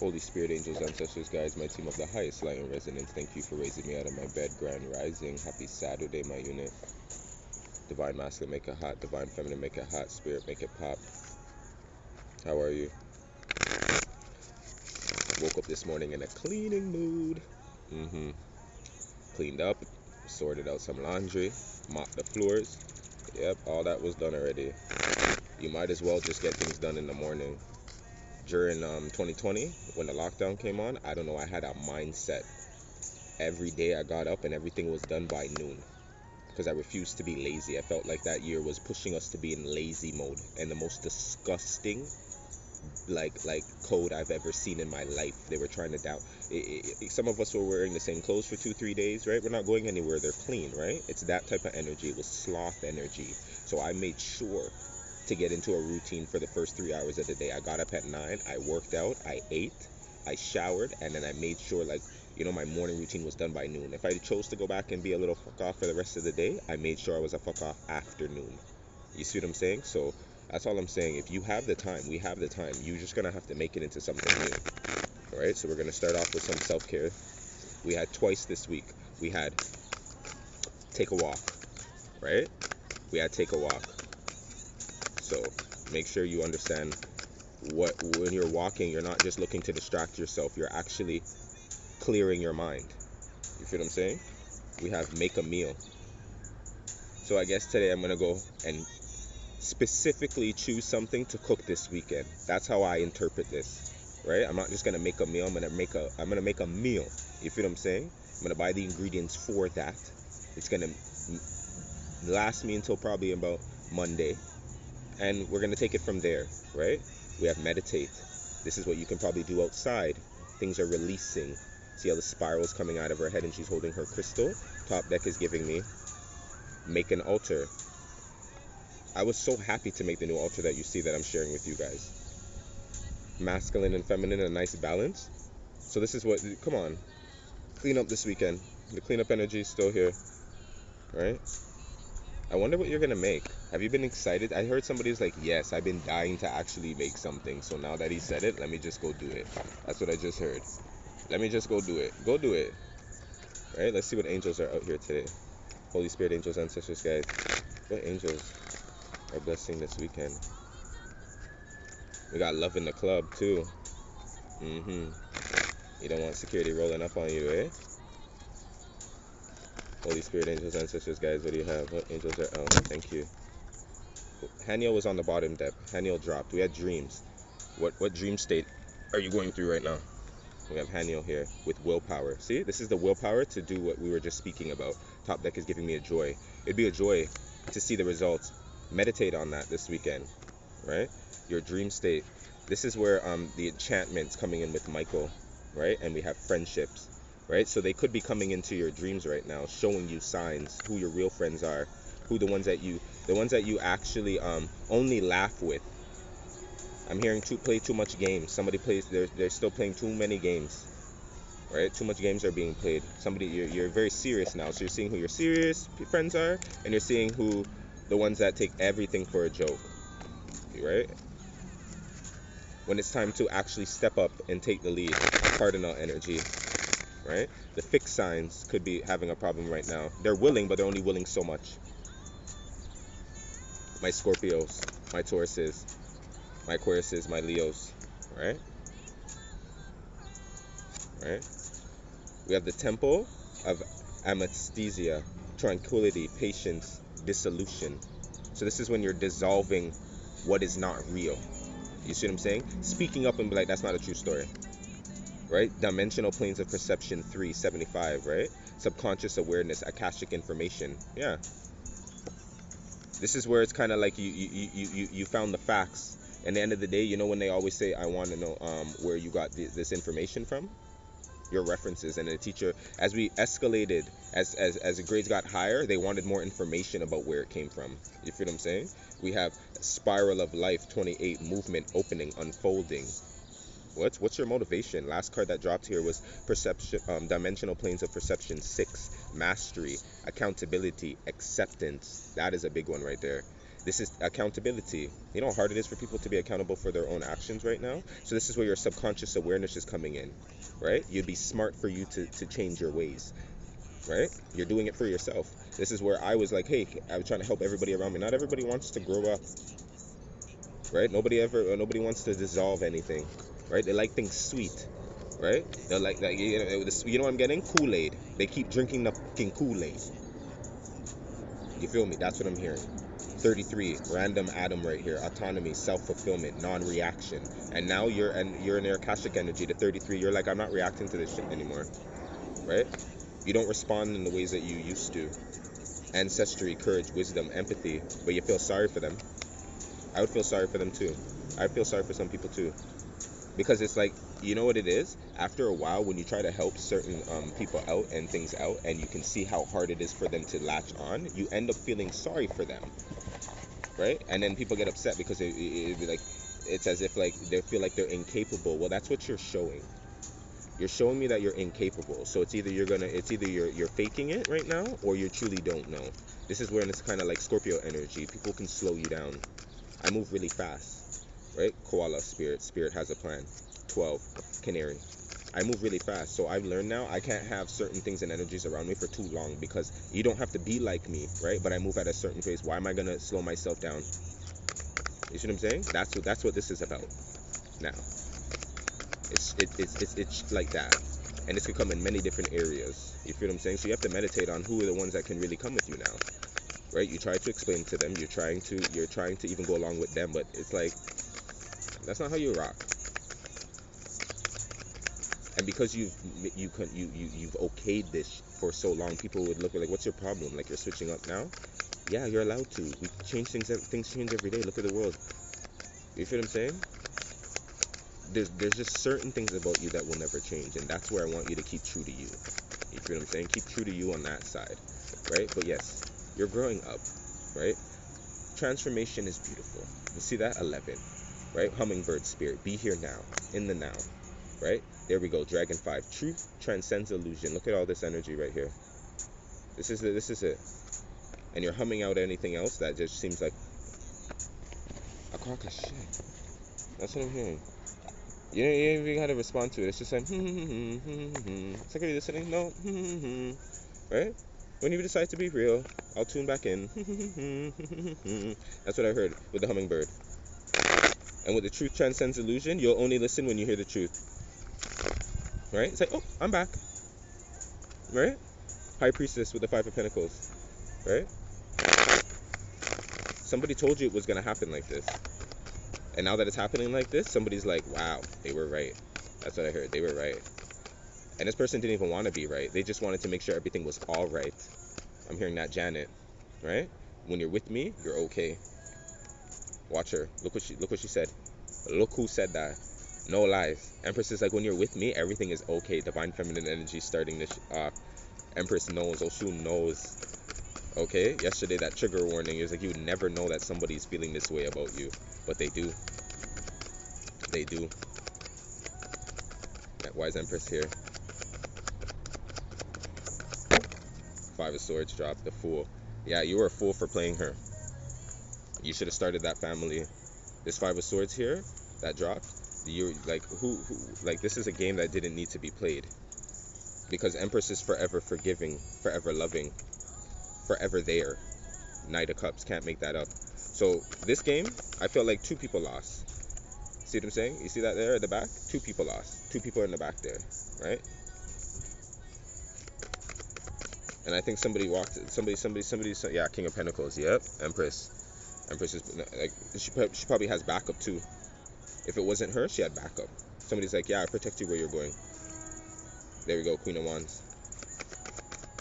Holy Spirit, angels, ancestors, guides, my team of the highest light and resonance, thank you for raising me out of my bed. Grand rising. Happy Saturday, my unit. Divine masculine, make it hot. Divine feminine, make it hot. Spirit, make it pop. How are you? Woke up this morning in a cleaning mood. Cleaned up, sorted out some laundry, mopped the floors. Yep, all that was done already. You might as well just get things done in the morning. During 2020, when the lockdown came on, I don't know, I had a mindset. Every day I got up and everything was done by noon because I refused to be lazy. I felt like that year was pushing us to be in lazy mode, and the most disgusting like code I've ever seen in my life. They were trying to doubt. Some of us were wearing the same clothes for 2-3 days, right? We're not going anywhere. They're clean, right? It's that type of energy. It was sloth energy. So I made sure to get into a routine for the first 3 hours of the day. I got up at 9, I worked out, I ate, I showered, and then I made sure, like, my morning routine was done by noon. If I chose to go back and be a little fuck off for the rest of the day, I made sure I was a fuck off after noon. You see what I'm saying? So that's all I'm saying. If you have the time, we have the time. You're just gonna have to make it into something new. All right. So we're gonna start off with some self-care. We had twice this week. We had take a walk, right? We had take a walk. So make sure you understand when you're walking, you're not just looking to distract yourself. You're actually clearing your mind. You feel what I'm saying? We have make a meal. So I guess today I'm gonna go and specifically choose something to cook this weekend. That's how I interpret this, right? I'm not just gonna make a meal. I'm gonna make a meal. You feel what I'm saying? I'm gonna buy the ingredients for that. It's gonna last me until probably about Monday, and we're gonna take it from there, right? We have meditate. This is what you can probably do outside. Things are releasing. See how the spiral's coming out of her head and she's holding her crystal? Top deck is giving me make an altar. I was so happy to make the new altar that you see that I'm sharing with you guys. Masculine and feminine, a nice balance. So this is what, come on, clean up this weekend. The cleanup energy is still here, right? I wonder what you're gonna make. Have you been excited? I heard somebody was like, yes, I've been dying to actually make something. So now that he said it, let me just go do it. That's what I just heard. Let me just go do it. Go do it. Right? Let's see what angels are out here today. Holy Spirit, angels, ancestors, guys. What angels are blessing this weekend? We got love in the club too. You don't want security rolling up on you, eh? Holy Spirit, angels, ancestors, guys, what do you have? What angels are out? Thank you. Haniel was on the bottom depth. Haniel dropped. We had dreams. What dream state are you going through right now? We have Haniel here with willpower. See, this is the willpower to do what we were just speaking about. Top deck is giving me a joy. It'd be a joy to see the results. Meditate on that this weekend, right? Your dream state. This is where the enchantment's coming in with Michael, right? And we have friendships, right? So they could be coming into your dreams right now, showing you signs who your real friends are, who the ones that you actually only laugh with. I'm hearing play too much games. Somebody plays. They're still playing too many games, right? Too much games are being played. Somebody, you're very serious now. So you're seeing who your serious friends are, and you're seeing who the ones that take everything for a joke, right? When it's time to actually step up and take the lead, cardinal energy, right? The fixed signs could be having a problem right now. They're willing, but they're only willing so much. My Scorpios, my Tauruses, my Aquariuses, my Leos, right? Right? We have the temple of anesthesia, tranquility, patience, dissolution. So this is when you're dissolving what is not real. You see what I'm saying? Speaking up and be like, that's not a true story. Right? Dimensional planes of perception 375, right? Subconscious awareness, akashic information. Yeah. This is where it's kind of like you found the facts. And at the end of the day, when they always say, I want to know where you got this information from? Your references. And the teacher, as we escalated, as the grades got higher, they wanted more information about where it came from. You feel what I'm saying? We have spiral of life 28, movement, opening, unfolding. What's your motivation? Last card that dropped here was perception, dimensional planes of perception 6, mastery, accountability, acceptance. That is a big one right there. This is accountability. You know how hard it is for people to be accountable for their own actions right now? So this is where your subconscious awareness is coming in, right? You'd be smart for you to change your ways, right? You're doing it for yourself. This is where I was like, hey, I was trying to help everybody around me. Not everybody wants to grow up, right? Nobody wants to dissolve anything, right? They like things sweet, right? They're like that. You know what I'm getting? Kool-Aid. They keep drinking the fucking Kool-Aid. You feel me? That's what I'm hearing. 33, random atom right here. Autonomy, self-fulfillment, non-reaction. And now you're in your Akashic energy. The 33, you're like, I'm not reacting to this shit anymore, right? You don't respond in the ways that you used to. Ancestry, courage, wisdom, empathy, but you feel sorry for them. I would feel sorry for them too. I feel sorry for some people too. Because it's like, you know what it is? After a while, when you try to help certain people out and things out, and you can see how hard it is for them to latch on, you end up feeling sorry for them, right? And then people get upset because it's as if like they feel like they're incapable. Well, that's what you're showing. You're showing me that you're incapable. So it's either you're faking it right now, or you truly don't know. This is where it's kind of like Scorpio energy. People can slow you down. I move really fast, right? Koala spirit has a plan. 12, canary. I move really fast, so I've learned now I can't have certain things and energies around me for too long, because you don't have to be like me, right? But I move at a certain pace. Why am I gonna slow myself down? You see what I'm saying? That's what this is about. Now, it's like that, and this could come in many different areas. You feel what I'm saying? So you have to meditate on who are the ones that can really come with you now, right? You try to explain to them. You're trying to even go along with them, but it's like that's not how you rock. And because you've okayed this for so long, people would look like, what's your problem? Like, you're switching up now? Yeah, you're allowed to. We change things change every day. Look at the world. You feel what I'm saying? There's just certain things about you that will never change, and that's where I want you to keep true to you. You feel what I'm saying? Keep true to you on that side, right? But yes, you're growing up, right? Transformation is beautiful. You see that? 11, right? Hummingbird spirit. Be here now, in the now, right? There we go. Dragon 5. Truth transcends illusion. Look at all this energy right here. This is it. And you're humming out anything else that just seems like a crock of shit. That's what I'm hearing. You ain't even got to respond to it. It's just like, It's like, are you listening? No. Right? When you decide to be real, I'll tune back in. That's what I heard with the hummingbird. And with the truth transcends illusion, you'll only listen when you hear the truth. Right? It's like, oh, I'm back. Right? High priestess with the 5 of Pentacles. Right? Somebody told you it was going to happen like this. And now that it's happening like this, somebody's like, wow, they were right. That's what I heard. They were right. And this person didn't even want to be right. They just wanted to make sure everything was all right. I'm hearing that Janet. Right? When you're with me, you're okay. Watch her. Look what she said. Look who said that. No lies. Empress is like, when you're with me, everything is okay. Divine feminine energy starting this off. Empress knows. Oshun knows. Okay? Yesterday, that trigger warning is like, you would never know that somebody's feeling this way about you. But they do. They do. That wise Empress here. 5 of Swords dropped. The Fool. Yeah, you were a fool for playing her. You should have started that family. This 5 of Swords here, that dropped. You like who like, this is a game that didn't need to be played, because Empress is forever forgiving, forever loving, forever there. Knight of Cups, can't make that up. So this game, I felt like 2 people lost. See what I'm saying? You see that there at the back? 2 people lost. 2 people are in the back there, right? And I think somebody walked. Somebody. Yeah, King of Pentacles. Yep, Empress. Empress is like, she probably has backup too. If it wasn't her, she had backup. Somebody's like, yeah, I protect you where you're going. There we go, Queen of Wands.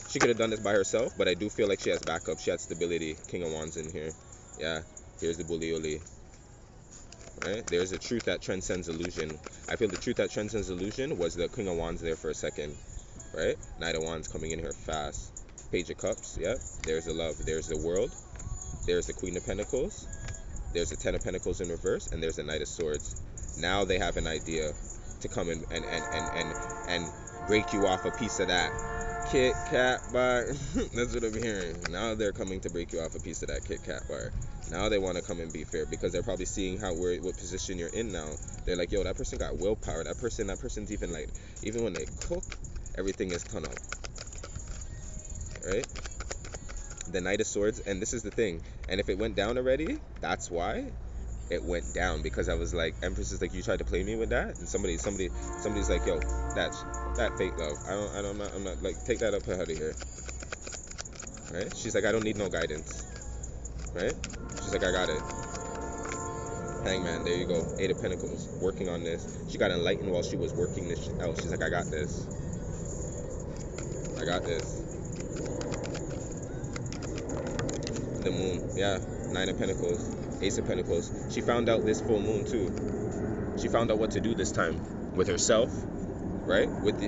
She could have done this by herself, but I do feel like she has backup. She had stability. King of Wands in here. Yeah, here's the Bullioli. Right? There's the truth that transcends illusion. I feel the truth that transcends illusion was the King of Wands there for a second. Right? Knight of Wands coming in here fast. Page of Cups. Yep. There's the love. There's the World. There's the Queen of Pentacles. There's the 10 of Pentacles in reverse, and there's the Knight of Swords. Now they have an idea to come in and break you off a piece of that. Kit Kat bar. That's what I'm hearing. Now they're coming to break you off a piece of that Kit Kat bar. Now they want to come and be fair because they're probably seeing what position you're in now. They're like, yo, that person got willpower. That person's even like, even when they cook, everything is ton up. Right? The Knight of Swords, and this is the thing. And if it went down already, that's why it went down, because I was like, Empress is like, you tried to play me with that, and somebody's like, yo, that fake love. I'm not like, take that up out of here. Right? She's like, I don't need no guidance. Right? She's like, I got it. Hangman, there you go. 8 of Pentacles, working on this. She got enlightened while she was working this out. She's like, I got this. I got this. The Moon, yeah. 9 of Pentacles, Ace of Pentacles. She found out this full moon too. She found out what to do this time with herself, right? With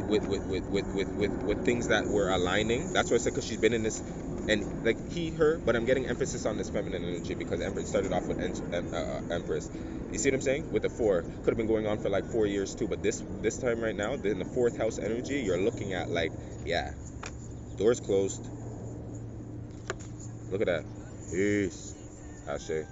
things that were aligning. That's why I said, because she's been in this, and like her, but I'm getting emphasis on this feminine energy because Empress started off with Empress. You see what I'm saying? With the 4, could have been going on for like 4 years too, but this time right now, in the 4th house energy, you're looking at like, yeah, doors closed. Look at that. Peace. Ashe.